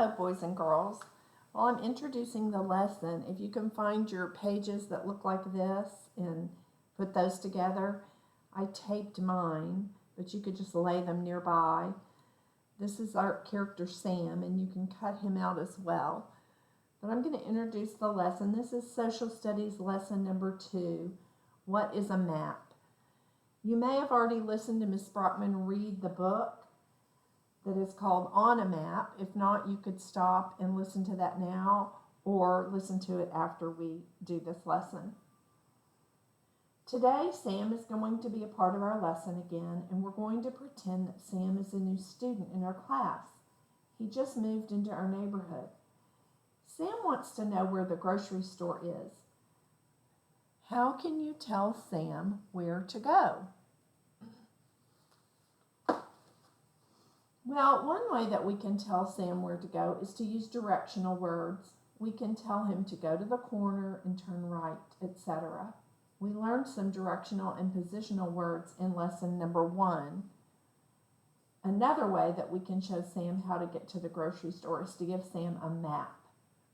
Hello, boys and girls. While I'm introducing the lesson, if you can find your pages that look like this and put those together, I taped mine, but you could just lay them nearby. This is our character Sam, and you can cut him out as well. But I'm going to introduce the lesson. This is Social Studies lesson number 2. What is a map? You may have already listened to Ms. Brockman read the book that is called On a Map. If not, you could stop and listen to that now or listen to it after we do this lesson. Today, Sam is going to be a part of our lesson again, and we're going to pretend that Sam is a new student in our class. He just moved into our neighborhood. Sam wants to know where the grocery store is. How can you tell Sam where to go? Well, one way that we can tell Sam where to go is to use directional words. We can tell him to go to the corner and turn right, etc. We learned some directional and positional words in lesson number 1. Another way that we can show Sam how to get to the grocery store is to give Sam a map.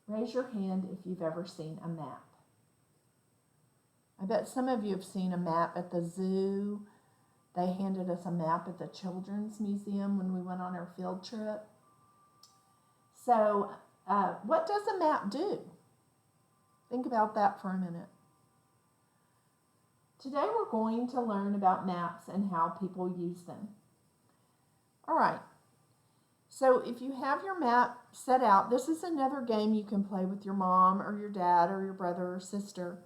Raise your hand if you've ever seen a map. I bet some of you have seen a map at the zoo. They handed us a map at the Children's Museum when we went on our field trip. So, what does a map do? Think about that for a minute. Today we're going to learn about maps and how people use them. All right. So if you have your map set out, this is another game you can play with your mom or your dad or your brother or sister.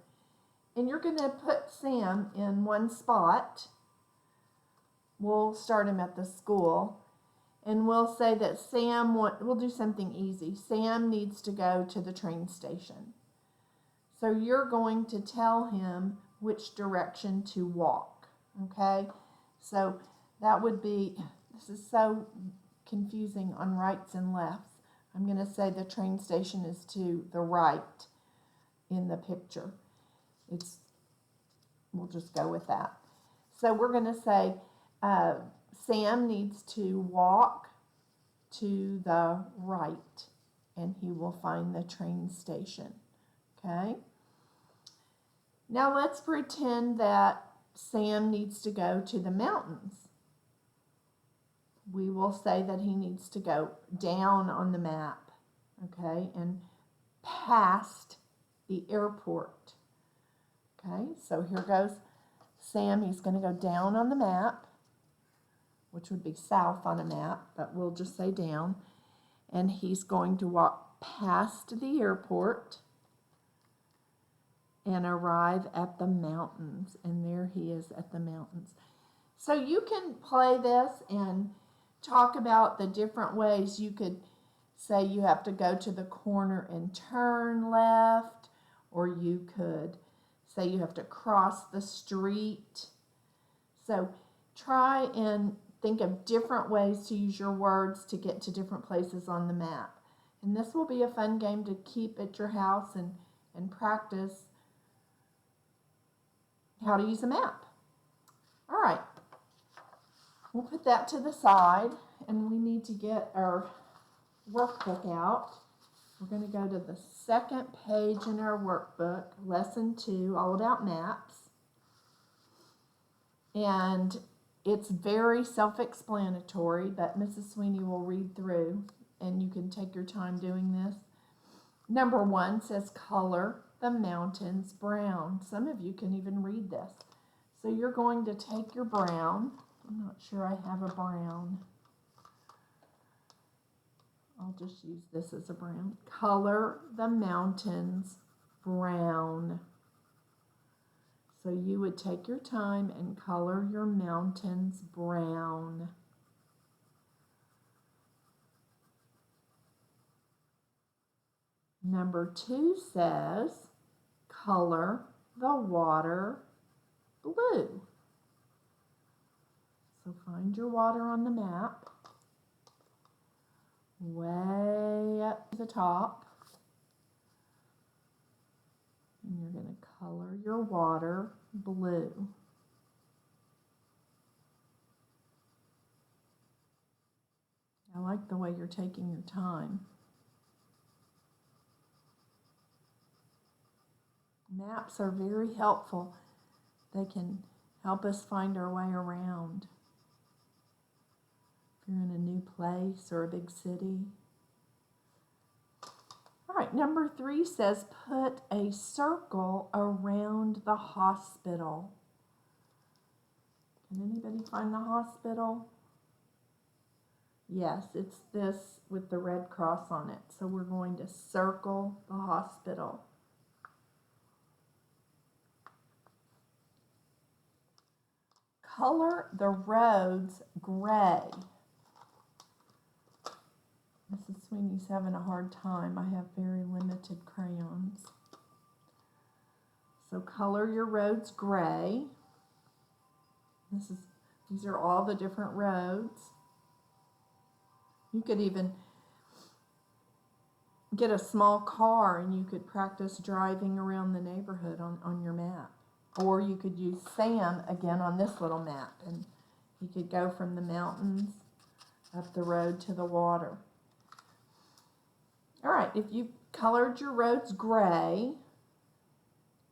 And you're going to put Sam in one spot. We'll start him at the school, and we'll say that we'll do something easy. Sam needs to go to the train station. So you're going to tell him which direction to walk, okay? So that would be, this is so confusing on rights and lefts. I'm going to say the train station is to the right in the picture. We'll just go with that. So we're going to say, Sam needs to walk to the right, and he will find the train station. Okay? Now let's pretend that Sam needs to go to the mountains. We will say that he needs to go down on the map, okay, and past the airport. Okay, so here goes Sam. He's going to go down on the map, which would be south on a map, but we'll just say down. And he's going to walk past the airport and arrive at the mountains. And there he is at the mountains. So you can play this and talk about the different ways. You could say you have to go to the corner and turn left, or you could say you have to cross the street. So try and think of different ways to use your words to get to different places on the map. And this will be a fun game to keep at your house and practice how to use a map. All right. We'll put that to the side, and we need to get our workbook out. We're going to go to the second page in our workbook, lesson 2, all about maps. And it's very self-explanatory, but Mrs. Sweeney will read through, and you can take your time doing this. Number 1 says color the mountains brown. Some of you can even read this. So you're going to take your brown. I'm not sure I have a brown. I'll just use this as a brown. Color the mountains brown. So you would take your time and color your mountains brown. Number 2 says, color the water blue. So find your water on the map, way up to the top. And you're going to color your water blue. I like the way you're taking your time. Maps are very helpful. They can help us find our way around. If you're in a new place or a big city. All right, number 3 says put a circle around the hospital. Can anybody find the hospital? Yes, it's this with the red cross on it. So we're going to circle the hospital. Color the roads gray. Mrs. Sweeney's having a hard time. I have very limited crayons. So color your roads gray. These are all the different roads. You could even get a small car and you could practice driving around the neighborhood on your map. Or you could use Sam again on this little map, and he could go from the mountains up the road to the water. All right, if you've colored your roads gray,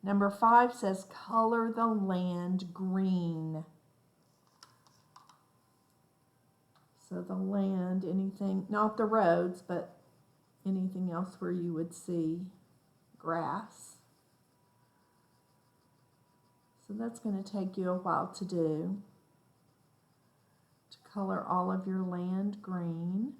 number 5 says color the land green. So the land, anything, not the roads, but anything else where you would see grass. So that's going to take you a while to do, to color all of your land green.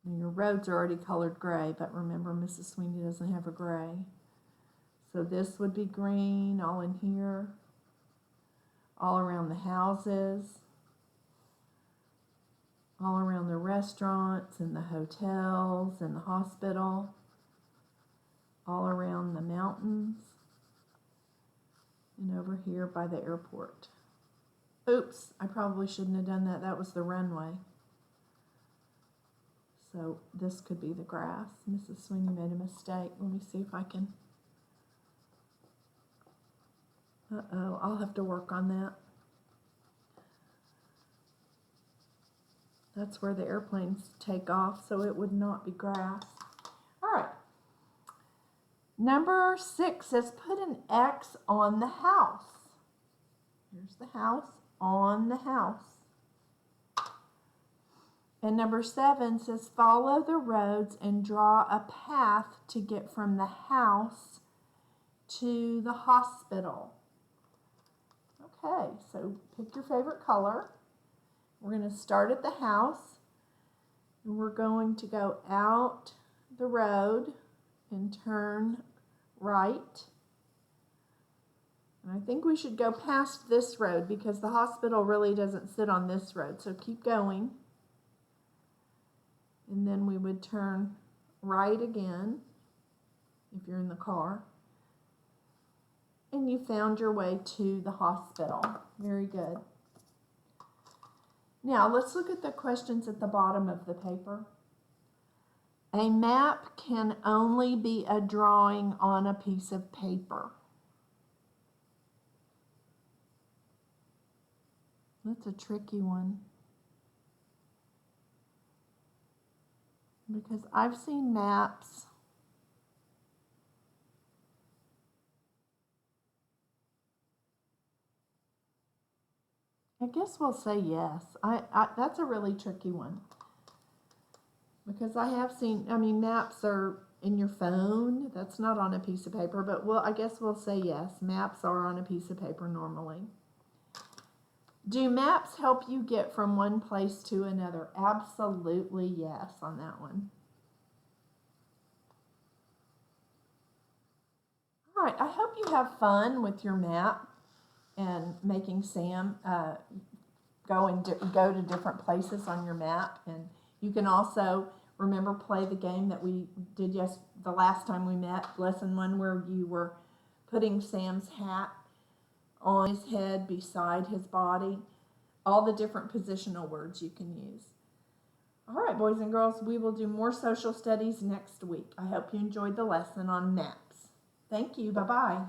Now your roads are already colored gray, but remember Mrs. Sweeney doesn't have a gray. So this would be green all in here, all around the houses, all around the restaurants and the hotels and the hospital, all around the mountains, and over here by the airport. Oops, I probably shouldn't have done that. That was the runway. So this could be the grass. Mrs. Sweeney made a mistake. Let me see if I can. Uh-oh, I'll have to work on that. That's where the airplanes take off, so it would not be grass. All right. Number 6 says put an X on the house. Here's the house, on the house. And number 7 says follow the roads and draw a path to get from the house to the hospital. Okay, so pick your favorite color. We're going to start at the house, and we're going to go out the road and turn right. And I think we should go past this road because the hospital really doesn't sit on this road. So keep going. And then we would turn right again if you're in the car. And you found your way to the hospital. Very good. Now, let's look at the questions at the bottom of the paper. A map can only be a drawing on a piece of paper. That's a tricky one. Because I've seen maps I guess we'll say yes. That's a really tricky one. Because I have seen, maps are in your phone. That's not on a piece of paper, but I guess we'll say yes. Maps are on a piece of paper normally. Do maps help you get from one place to another? Absolutely yes on that one. All right, I hope you have fun with your map and making Sam go to different places on your map. And you can also, remember, play the game that we did the last time we met, lesson 1, where you were putting Sam's hat on his head beside his body. All the different positional words you can use. All right, boys and girls, we will do more social studies next week. I hope you enjoyed the lesson on maps. Thank you. Bye-bye.